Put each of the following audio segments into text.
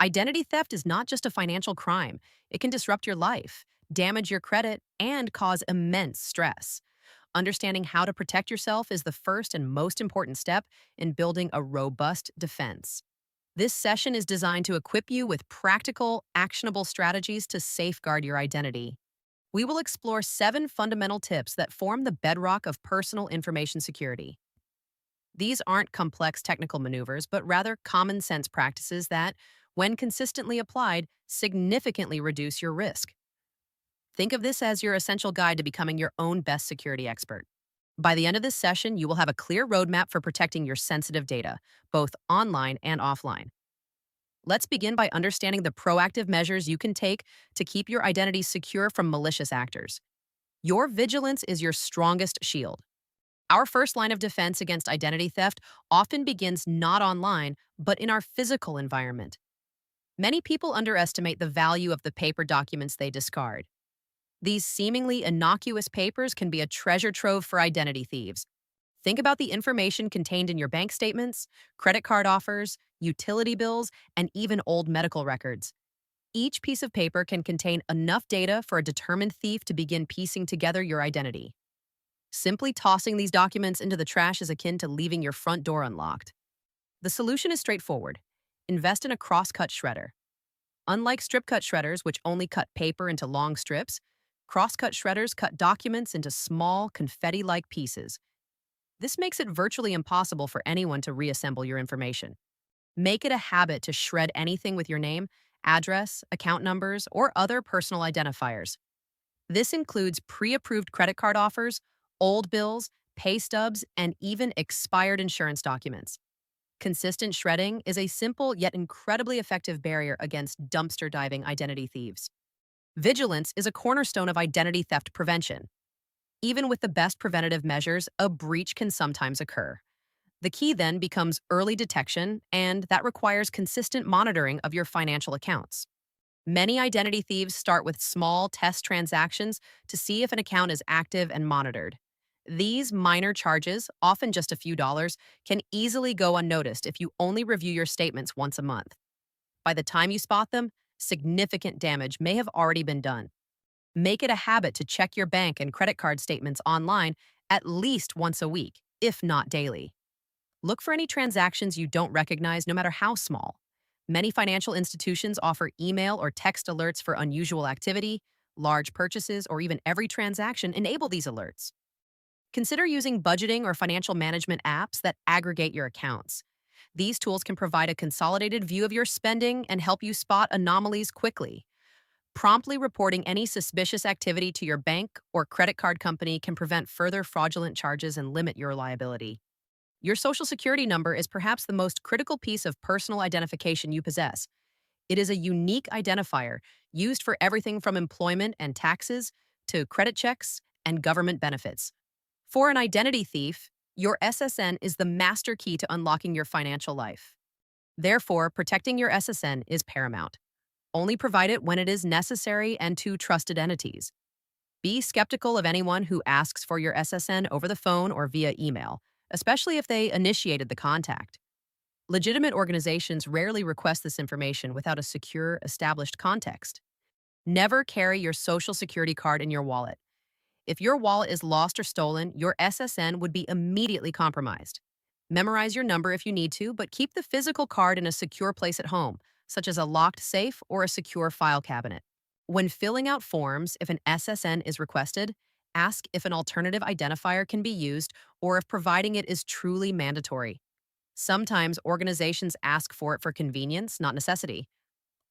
Identity theft is not just a financial crime, it can disrupt your life, damage your credit, and cause immense stress. Understanding how to protect yourself is the first and most important step in building a robust defense. This session is designed to equip you with practical, actionable strategies to safeguard your identity. We will explore 7 fundamental tips that form the bedrock of personal information security. These aren't complex technical maneuvers, but rather common sense practices that, when consistently applied, significantly reduce your risk. Think of this as your essential guide to becoming your own best security expert. By the end of this session, you will have a clear roadmap for protecting your sensitive data, both online and offline. Let's begin by understanding the proactive measures you can take to keep your identity secure from malicious actors. Your vigilance is your strongest shield. Our first line of defense against identity theft often begins not online, but in our physical environment. Many people underestimate the value of the paper documents they discard. These seemingly innocuous papers can be a treasure trove for identity thieves. Think about the information contained in your bank statements, credit card offers, utility bills, and even old medical records. Each piece of paper can contain enough data for a determined thief to begin piecing together your identity. Simply tossing these documents into the trash is akin to leaving your front door unlocked. The solution is straightforward. Invest in a cross-cut shredder. Unlike strip-cut shredders, which only cut paper into long strips, cross-cut shredders cut documents into small, confetti-like pieces. This makes it virtually impossible for anyone to reassemble your information. Make it a habit to shred anything with your name, address, account numbers, or other personal identifiers. This includes pre-approved credit card offers, old bills, pay stubs, and even expired insurance documents. Consistent shredding is a simple yet incredibly effective barrier against dumpster diving identity thieves. Vigilance is a cornerstone of identity theft prevention. Even with the best preventative measures, a breach can sometimes occur. The key then becomes early detection, and that requires consistent monitoring of your financial accounts. Many identity thieves start with small test transactions to see if an account is active and monitored. These minor charges, often just a few dollars, can easily go unnoticed if you only review your statements once a month. By the time you spot them, significant damage may have already been done. Make it a habit to check your bank and credit card statements online at least once a week, if not daily. Look for any transactions you don't recognize, no matter how small. Many financial institutions offer email or text alerts for unusual activity, large purchases, or even every transaction enable these alerts. Consider using budgeting or financial management apps that aggregate your accounts. These tools can provide a consolidated view of your spending and help you spot anomalies quickly. Promptly reporting any suspicious activity to your bank or credit card company can prevent further fraudulent charges and limit your liability. Your social security number is perhaps the most critical piece of personal identification you possess. It is a unique identifier used for everything from employment and taxes to credit checks and government benefits. For an identity thief, your SSN is the master key to unlocking your financial life. Therefore, protecting your SSN is paramount. Only provide it when it is necessary and to trusted entities. Be skeptical of anyone who asks for your SSN over the phone or via email, especially if they initiated the contact. Legitimate organizations rarely request this information without a secure, established context. Never carry your social security card in your wallet. If your wallet is lost or stolen, your SSN would be immediately compromised. Memorize your number if you need to, but keep the physical card in a secure place at home, such as a locked safe or a secure file cabinet. When filling out forms, if an SSN is requested, ask if an alternative identifier can be used or if providing it is truly mandatory. Sometimes organizations ask for it for convenience, not necessity.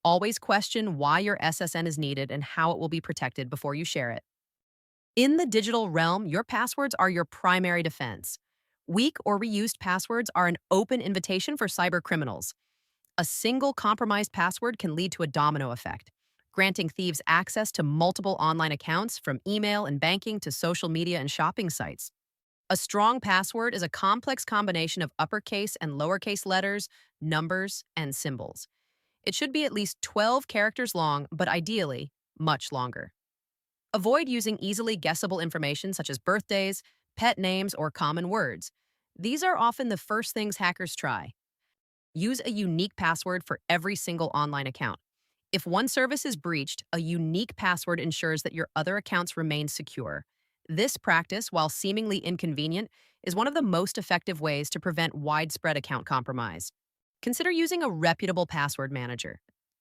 Always question why your SSN is needed and how it will be protected before you share it. In the digital realm, your passwords are your primary defense. Weak or reused passwords are an open invitation for cyber criminals. A single compromised password can lead to a domino effect, granting thieves access to multiple online accounts from email and banking to social media and shopping sites. A strong password is a complex combination of uppercase and lowercase letters, numbers, and symbols. It should be at least 12 characters long, but ideally, much longer. Avoid using easily guessable information such as birthdays, pet names, or common words. These are often the first things hackers try. Use a unique password for every single online account. If one service is breached, a unique password ensures that your other accounts remain secure. This practice, while seemingly inconvenient, is one of the most effective ways to prevent widespread account compromise. Consider using a reputable password manager.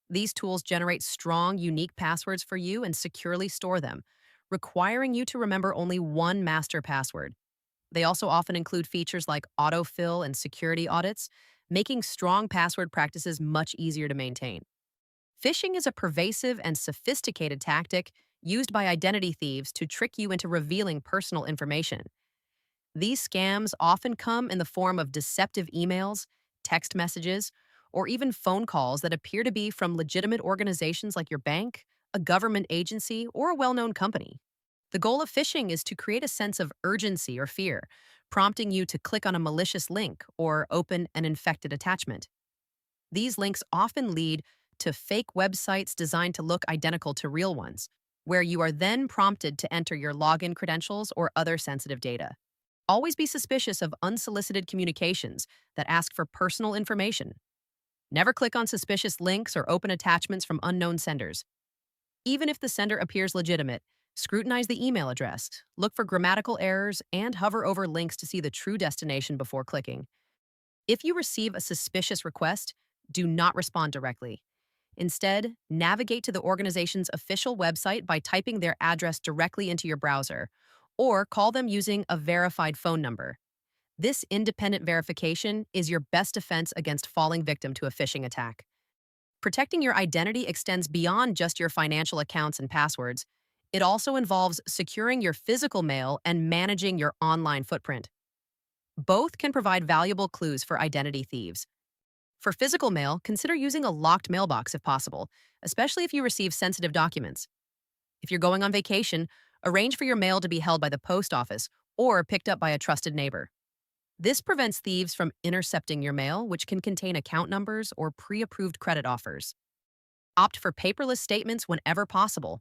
These tools generate strong, unique passwords for you and securely store them, requiring you to remember only one master password. They also often include features like autofill and security audits, making strong password practices much easier to maintain. Phishing is a pervasive and sophisticated tactic used by identity thieves to trick you into revealing personal information. These scams often come in the form of deceptive emails, text messages, or even phone calls that appear to be from legitimate organizations like your bank, a government agency, or a well known company. The goal of phishing is to create a sense of urgency or fear, prompting you to click on a malicious link or open an infected attachment. These links often lead to fake websites designed to look identical to real ones, where you are then prompted to enter your login credentials or other sensitive data. Always be suspicious of unsolicited communications that ask for personal information. Never click on suspicious links or open attachments from unknown senders. Even if the sender appears legitimate, scrutinize the email address, look for grammatical errors, and hover over links to see the true destination before clicking. If you receive a suspicious request, do not respond directly. Instead, navigate to the organization's official website by typing their address directly into your browser, or call them using a verified phone number. This independent verification is your best defense against falling victim to a phishing attack. Protecting your identity extends beyond just your financial accounts and passwords. It also involves securing your physical mail and managing your online footprint. Both can provide valuable clues for identity thieves. For physical mail, consider using a locked mailbox if possible, especially if you receive sensitive documents. If you're going on vacation, arrange for your mail to be held by the post office or picked up by a trusted neighbor. This prevents thieves from intercepting your mail, which can contain account numbers or pre-approved credit offers. Opt for paperless statements whenever possible.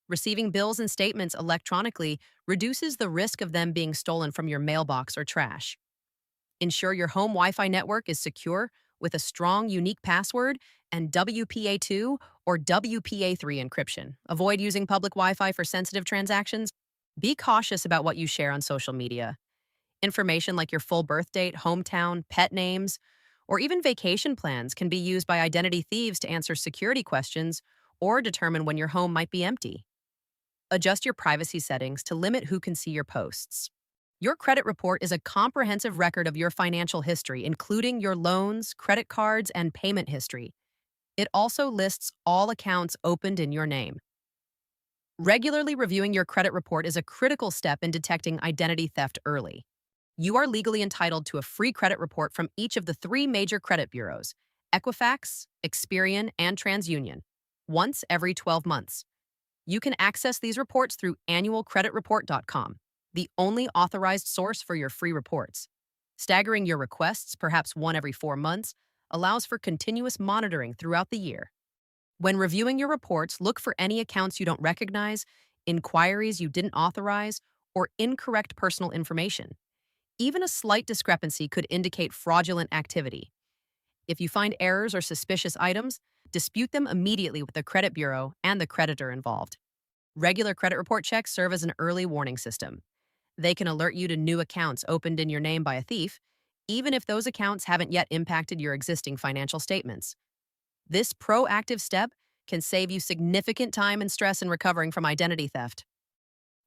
Receiving bills and statements electronically reduces the risk of them being stolen from your mailbox or trash. Ensure your home Wi-Fi network is secure with a strong, unique password and WPA2 or WPA3 encryption. Avoid using public Wi-Fi for sensitive transactions. Be cautious about what you share on social media. Information like your full birth date, hometown, pet names, or even vacation plans can be used by identity thieves to answer security questions or determine when your home might be empty. Adjust your privacy settings to limit who can see your posts. Your credit report is a comprehensive record of your financial history, including your loans, credit cards, and payment history. It also lists all accounts opened in your name. Regularly reviewing your credit report is a critical step in detecting identity theft early. You are legally entitled to a free credit report from each of the three major credit bureaus, Equifax, Experian, and TransUnion, once every 12 months. You can access these reports through annualcreditreport.com, the only authorized source for your free reports. Staggering your requests, perhaps one every 4 months, allows for continuous monitoring throughout the year. When reviewing your reports, look for any accounts you don't recognize, inquiries you didn't authorize, or incorrect personal information. Even a slight discrepancy could indicate fraudulent activity. If you find errors or suspicious items, dispute them immediately with the credit bureau and the creditor involved. Regular credit report checks serve as an early warning system. They can alert you to new accounts opened in your name by a thief, even if those accounts haven't yet impacted your existing financial statements. This proactive step can save you significant time and stress in recovering from identity theft.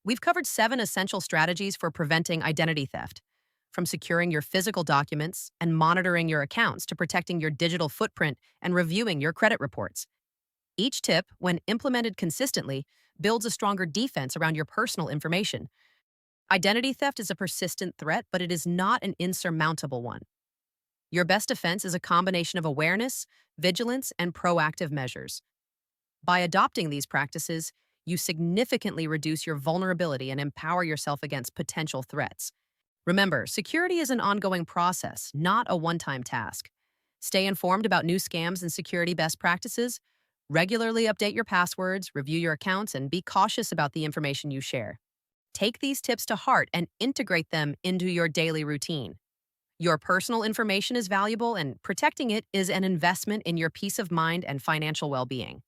We've covered 7 essential strategies for preventing identity theft, from securing your physical documents and monitoring your accounts to protecting your digital footprint and reviewing your credit reports. Each tip, when implemented consistently, builds a stronger defense around your personal information. Identity theft is a persistent threat, but it is not an insurmountable one. Your best defense is a combination of awareness, vigilance, and proactive measures. By adopting these practices, you significantly reduce your vulnerability and empower yourself against potential threats. Remember, security is an ongoing process, not a one-time task. Stay informed about new scams and security best practices. Regularly update your passwords, review your accounts, and be cautious about the information you share. Take these tips to heart and integrate them into your daily routine. Your personal information is valuable, and protecting it is an investment in your peace of mind and financial well being.